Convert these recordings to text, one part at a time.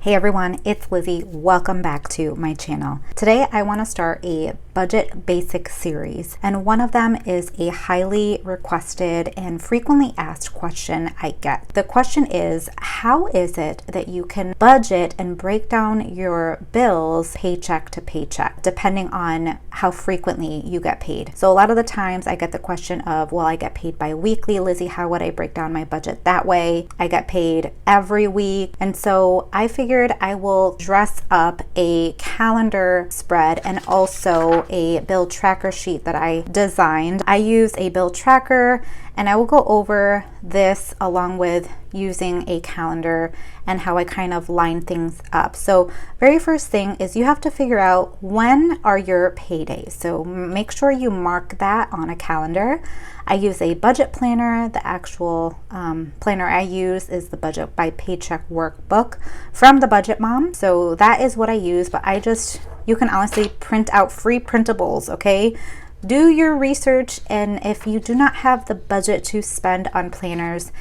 Hey everyone, it's Lizzie. Welcome back to my channel. Today I want to start a budget basic series, and one of them is a highly requested and frequently asked question I get. The question is, how is it that you can budget and break down your bills paycheck to paycheck, depending on how frequently you get paid? So a lot of the times I get the question of, well, I get paid bi-weekly, Lizzie, how would I break down my budget that way? I get paid every week. And so I figured I will dress up a calendar spread and also a bill tracker sheet that I designed. I use a bill tracker, and I will go over this along with using a calendar and how I kind of line things up. So very first thing is you have to figure out when are your paydays. So make sure you mark that on a calendar. I use a budget planner. The actual planner I use is the Budget by Paycheck workbook from the Budget Mom. So that is what I use, but you can honestly print out free printables, okay? Do your research, and if you do not have the budget to spend on planners,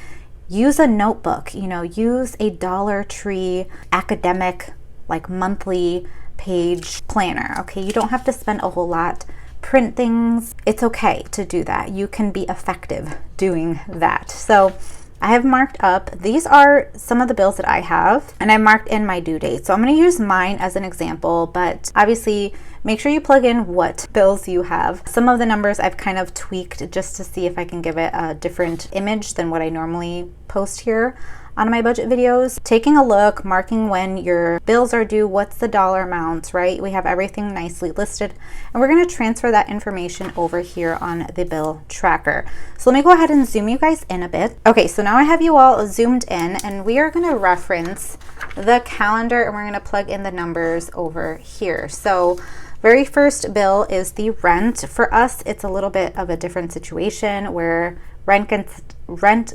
use a notebook. Use a Dollar Tree academic, like monthly page planner, okay? You don't have to spend a whole lot. Print things. It's okay to do that. You can be effective doing that. So I have marked up, these are some of the bills that I have, and I marked in my due date. So I'm going to use mine as an example, but obviously make sure you plug in what bills you have. Some of the numbers I've kind of tweaked just to see if I can give it a different image than what I normally post here on my budget videos. Taking a look, marking when your bills are due, what's the dollar amounts, right? We have everything nicely listed, and we're going to transfer that information over here on the bill tracker. So let me go ahead and zoom you guys in a bit. Okay, so now I have you all zoomed in, and we are going to reference the calendar, and we're going to plug in the numbers over here. So very first bill is the rent. For us, it's a little bit of a different situation where rent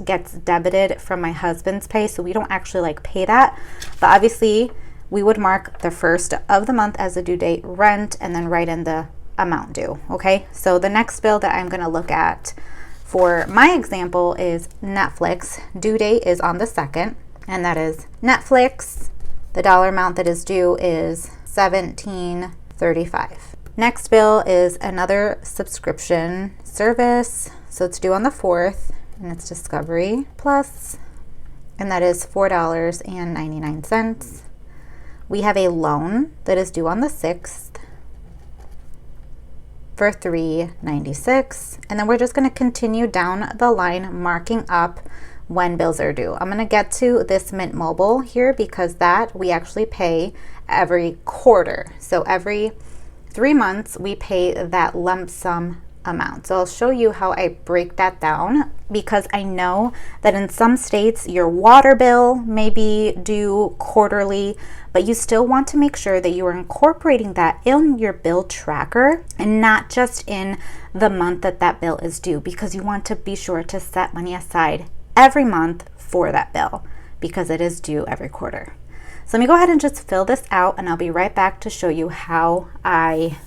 gets debited from my husband's pay, so we don't actually pay that. But obviously, we would mark the first of the month as a due date rent and then write in the amount due, okay? So the next bill that I'm gonna look at for my example is Netflix. Due date is on the 2nd, and that is Netflix. The dollar amount that is due is $17.35. Next bill is another subscription service. So it's due on the 4th, and it's Discovery Plus, and that is $4.99. We have a loan that is due on the 6th for $3.96, and then we're just going to continue down the line marking up when bills are due. I'm going to get to this Mint Mobile here because that we actually pay every quarter. So every 3 months we pay that lump sum amount. So I'll show you how I break that down, because I know that in some states your water bill may be due quarterly, but you still want to make sure that you are incorporating that in your bill tracker and not just in the month that that bill is due, because you want to be sure to set money aside every month for that bill because it is due every quarter. So let me go ahead and just fill this out, and I'll be right back to show you how I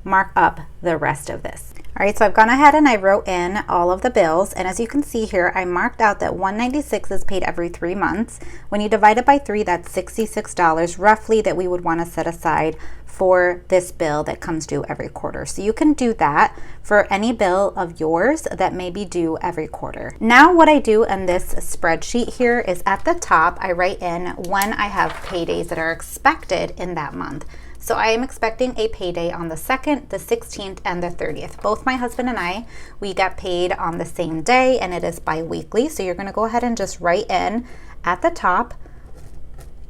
mark up the rest of this. All right, so I've gone ahead and I wrote in all of the bills, and as you can see here, I marked out that $196 is paid every 3 months. When you divide it by 3, that's $66 roughly that we would want to set aside for this bill that comes due every quarter. So you can do that for any bill of yours that may be due every quarter. Now what I do in this spreadsheet here is at the top, I write in when I have paydays that are expected in that month. So I am expecting a payday on the 2nd, the 16th, and the 30th. Both my husband and I, we get paid on the same day, and it is bi-weekly. So you're gonna go ahead and just write in at the top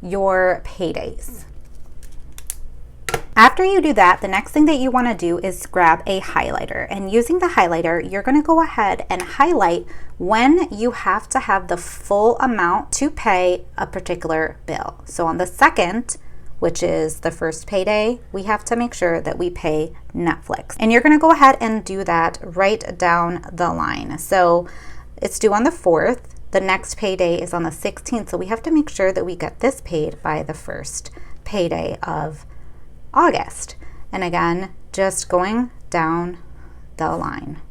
your paydays. After you do that, the next thing that you wanna do is grab a highlighter. And using the highlighter, you're gonna go ahead and highlight when you have to have the full amount to pay a particular bill. So on the 2nd, which is the first payday, we have to make sure that we pay Netflix. And you're gonna go ahead and do that right down the line. So it's due on the 4th, the next payday is on the 16th, so we have to make sure that we get this paid by the first payday of August. And again, just going down the line.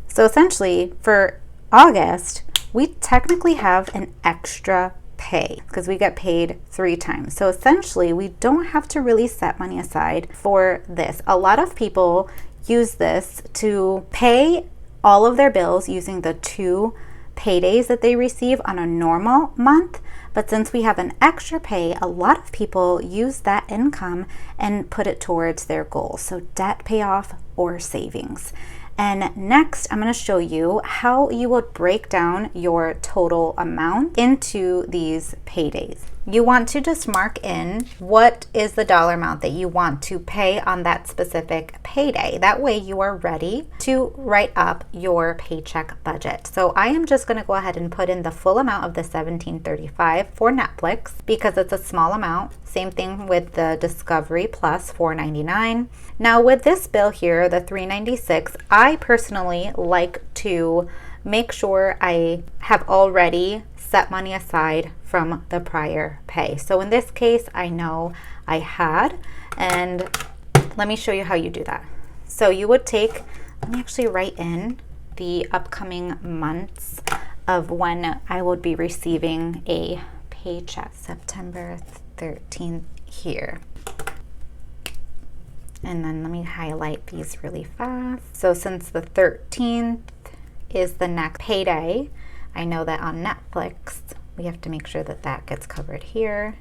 So essentially for August, we technically have an extra pay because we get paid 3 times. So essentially, we don't have to really set money aside for this. A lot of people use this to pay all of their bills using the 2 paydays that they receive on a normal month. But since we have an extra pay, a lot of people use that income and put it towards their goals. So debt payoff or savings. And next, I'm going to show you how you would break down your total amount into these paydays. You want to just mark in what is the dollar amount that you want to pay on that specific payday. That way you are ready to write up your paycheck budget. So I am just going to go ahead and put in the full amount of the $17.35 for Netflix because it's a small amount. Same thing with the Discovery Plus, $4.99. Now with this bill here, the $3.96, I personally like to make sure I have already set money aside from the prior pay. So in this case, I know I had, and let me show you how you do that. So you would take, let me actually write in the upcoming months of when I would be receiving a paycheck. September 13th here. And then let me highlight these really fast. So since the 13th is the next payday, I know that on Netflix, we have to make sure that that gets covered here.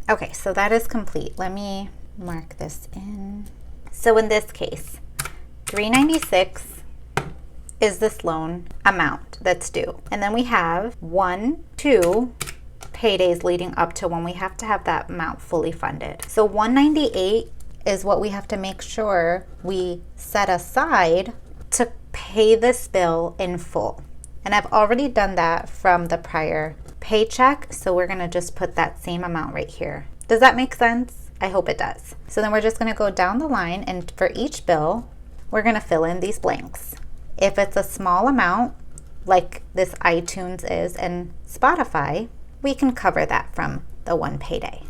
Okay, so that is complete. Let me mark this in. So in this case, $3.96 is this loan amount that's due. And then we have 2 paydays leading up to when we have to have that amount fully funded. So $198 is what we have to make sure we set aside to pay this bill in full. And I've already done that from the prior paycheck, so we're gonna just put that same amount right here. Does that make sense? I hope it does. So then we're just gonna go down the line, and for each bill, we're gonna fill in these blanks. If it's a small amount, like this iTunes is and Spotify, we can cover that from the one payday.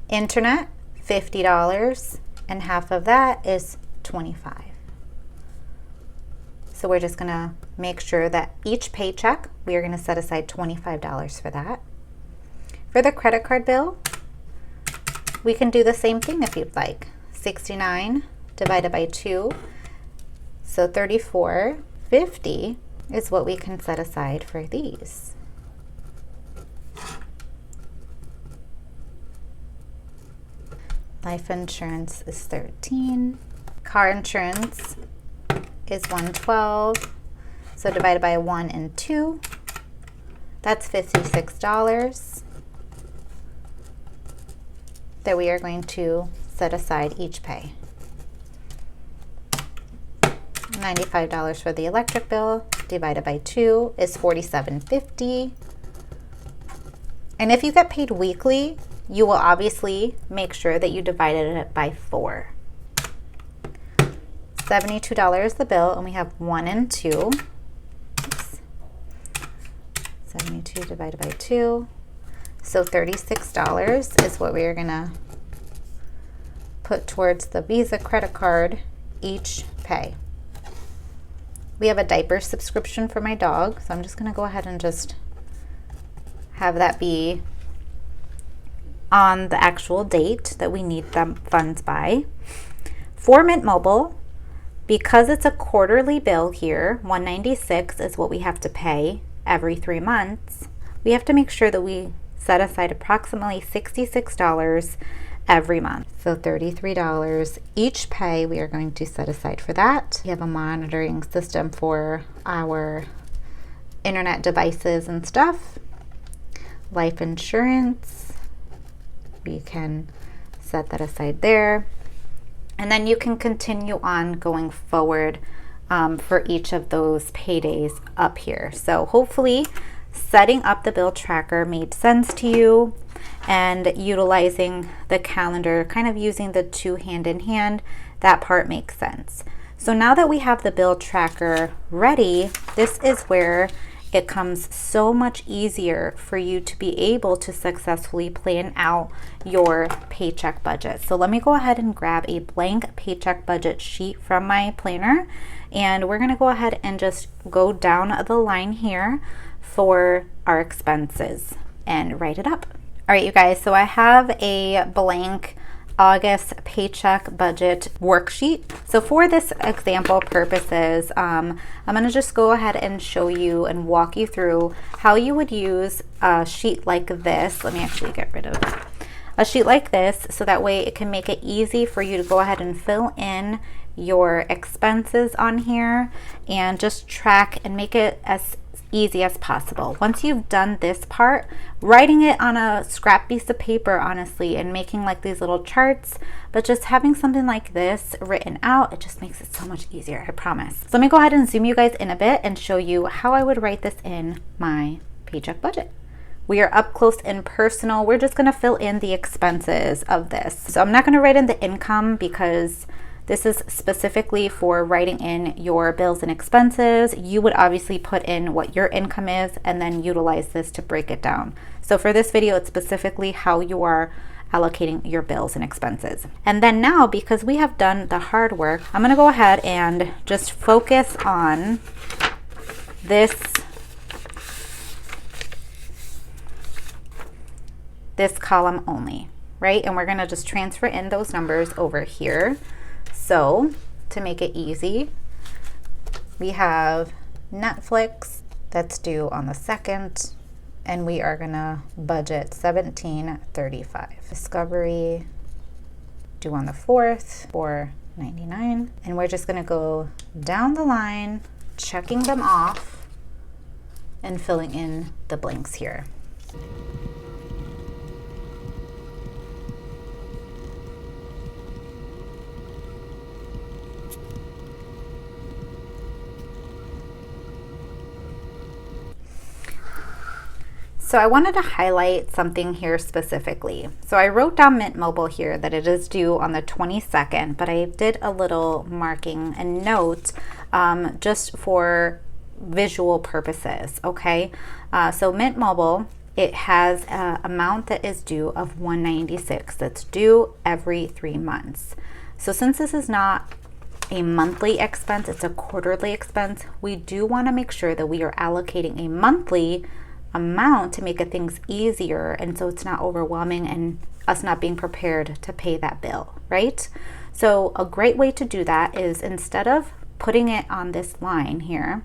Internet, $50, and half of that is $25. So we're just gonna make sure that each paycheck, we are gonna set aside $25 for that. For the credit card bill, we can do the same thing if you'd like. 69 divided by 2, so $34.50 is what we can set aside for these. Life insurance is $13. Car insurance is $112. So divided by 1 and 2, that's $56 that we are going to set aside each pay. $95 for the electric bill divided by 2 is $47.50. And if you get paid weekly, you will obviously make sure that you divided it by 4. $72 the bill, and we have 1 and 2. Oops. 72 divided by 2. So $36 is what we are gonna put towards the Visa credit card each pay. We have a diaper subscription for my dog, so I'm just gonna go ahead and just have that be on the actual date that we need the funds by. For Mint Mobile, because it's a quarterly bill here, $196 is what we have to pay every 3 months. We have to make sure that we set aside approximately $66 every month. So $33 each pay we are going to set aside for that. We have a monitoring system for our internet devices and stuff. Life insurance, we can set that aside there. And then you can continue on going forward for each of those paydays up here. So hopefully setting up the bill tracker made sense to you, and utilizing the calendar, kind of using the 2 hand in hand, that part makes sense. So now that we have the bill tracker ready, this is where it comes so much easier for you to be able to successfully plan out your paycheck budget. So let me go ahead and grab a blank paycheck budget sheet from my planner, and we're gonna go ahead and just go down the line here for our expenses and write it up. All right, you guys, so I have a blank August paycheck budget worksheet. So for this example purposes, I'm going to just go ahead and show you and walk you through how you would use a sheet like this. Let me actually get rid of a sheet like this so that way it can make it easy for you to go ahead and fill in your expenses on here and just track and make it as easy as possible. Once you've done this part, writing it on a scrap piece of paper, honestly, and making like these little charts, but just having something like this written out, it just makes it so much easier, I promise. So let me go ahead and zoom you guys in a bit and show you how I would write this in my paycheck budget. We are up close and personal. We're just gonna fill in the expenses of this. So I'm not gonna write in the income because this is specifically for writing in your bills and expenses. You would obviously put in what your income is and then utilize this to break it down. So for this video, it's specifically how you are allocating your bills and expenses. And then now, because we have done the hard work, I'm gonna go ahead and just focus on this column only, right? And we're gonna just transfer in those numbers over here. So to make it easy, we have Netflix that's due on the 2nd, and we are gonna budget $17.35. Discovery due on the 4th, $4.99, and we're just gonna go down the line, checking them off and filling in the blanks here. So I wanted to highlight something here specifically. So I wrote down Mint Mobile here that it is due on the 22nd, but I did a little marking and note just for visual purposes, okay? So Mint Mobile, it has an amount that is due of $196 that's due every 3 months. So since this is not a monthly expense, it's a quarterly expense, we do want to make sure that we are allocating a monthly amount to make things easier, and so it's not overwhelming and us not being prepared to pay that bill, right? So a great way to do that is, instead of putting it on this line here,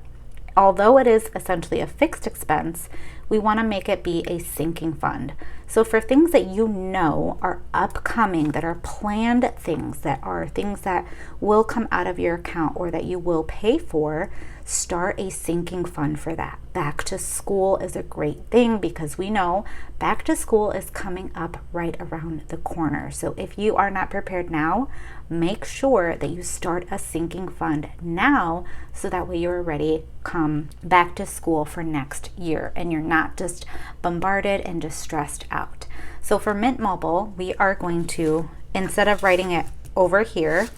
although it is essentially a fixed expense, we want to make it be a sinking fund. So for things that you know are upcoming, that are planned things, that are things that will come out of your account or that you will pay for, start a sinking fund for that. Back to school is a great thing because we know back to school is coming up right around the corner. So if you are not prepared now, make sure that you start a sinking fund now so that way you're ready come back to school for next year and you're not just bombarded and just stressed out. So for Mint Mobile, we are going to, instead of writing it over here,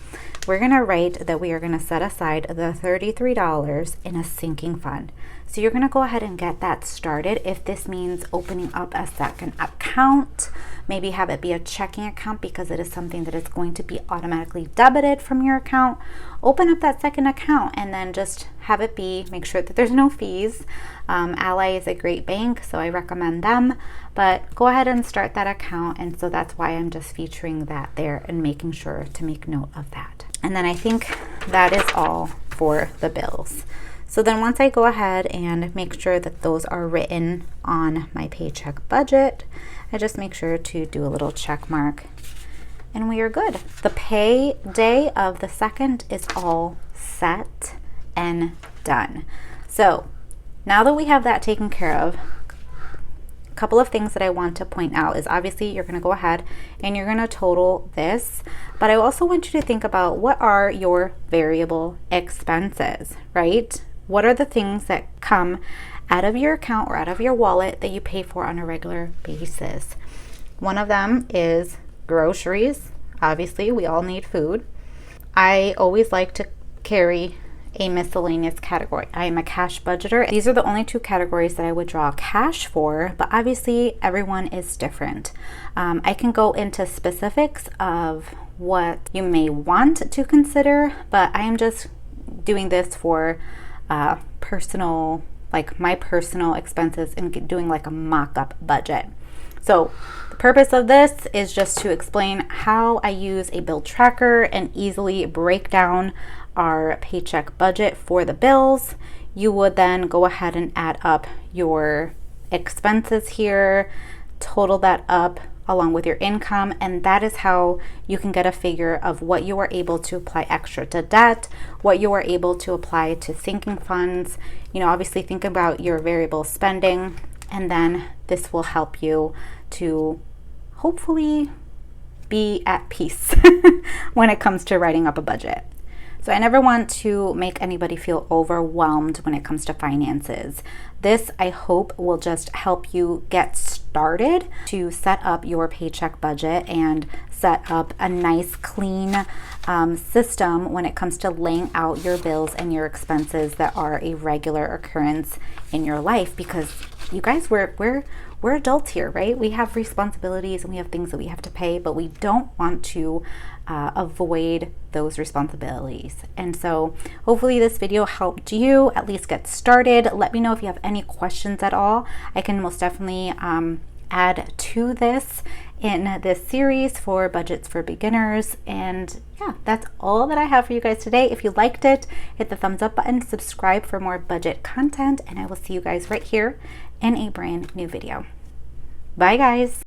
we're going to write that we are going to set aside the $33 in a sinking fund. So you're going to go ahead and get that started. If this means opening up a second account, maybe have it be a checking account because it is something that is going to be automatically debited from your account. Open up that second account and then just have it be, make sure that there's no fees. Ally is a great bank, so I recommend them, but go ahead and start that account. And so that's why I'm just featuring that there and making sure to make note of that. And then I think that is all for the bills. So then once I go ahead and make sure that those are written on my paycheck budget, I just make sure to do a little check mark and we are good. The pay day of the 2nd is all set and done. So now that we have that taken care of, a couple of things that I want to point out is, obviously you're going to go ahead and you're going to total this, but I also want you to think about what are your variable expenses, right? What are the things that come out of your account or out of your wallet that you pay for on a regular basis? One of them is groceries. Obviously, we all need food. I always like to carry a miscellaneous category. I am a cash budgeter. These are the only two categories that I would draw cash for, but obviously everyone is different. I can go into specifics of what you may want to consider, but I am just doing this for personal, like my personal expenses, and doing like a mock-up budget. So the purpose of this is just to explain how I use a bill tracker and easily break down our paycheck budget for the bills. You would then go ahead and add up your expenses here, total that up along with your income, and that is how you can get a figure of what you are able to apply extra to debt, what you are able to apply to sinking funds. You know, obviously think about your variable spending, and then this will help you to hopefully be at peace when it comes to writing up a budget. So I never want to make anybody feel overwhelmed when it comes to finances. This, I hope, will just help you get started to set up your paycheck budget and set up a nice, clean system when it comes to laying out your bills and your expenses that are a regular occurrence in your life. Because you guys, we're adults here, right? We have responsibilities and we have things that we have to pay, but we don't want to avoid those responsibilities. And so hopefully this video helped you at least get started. Let me know if you have any questions at all. I can most definitely add to this in this series for budgets for beginners. And yeah, that's all that I have for you guys today. If you liked it, hit the thumbs up button, subscribe for more budget content, and I will see you guys right here in a brand new video. Bye guys.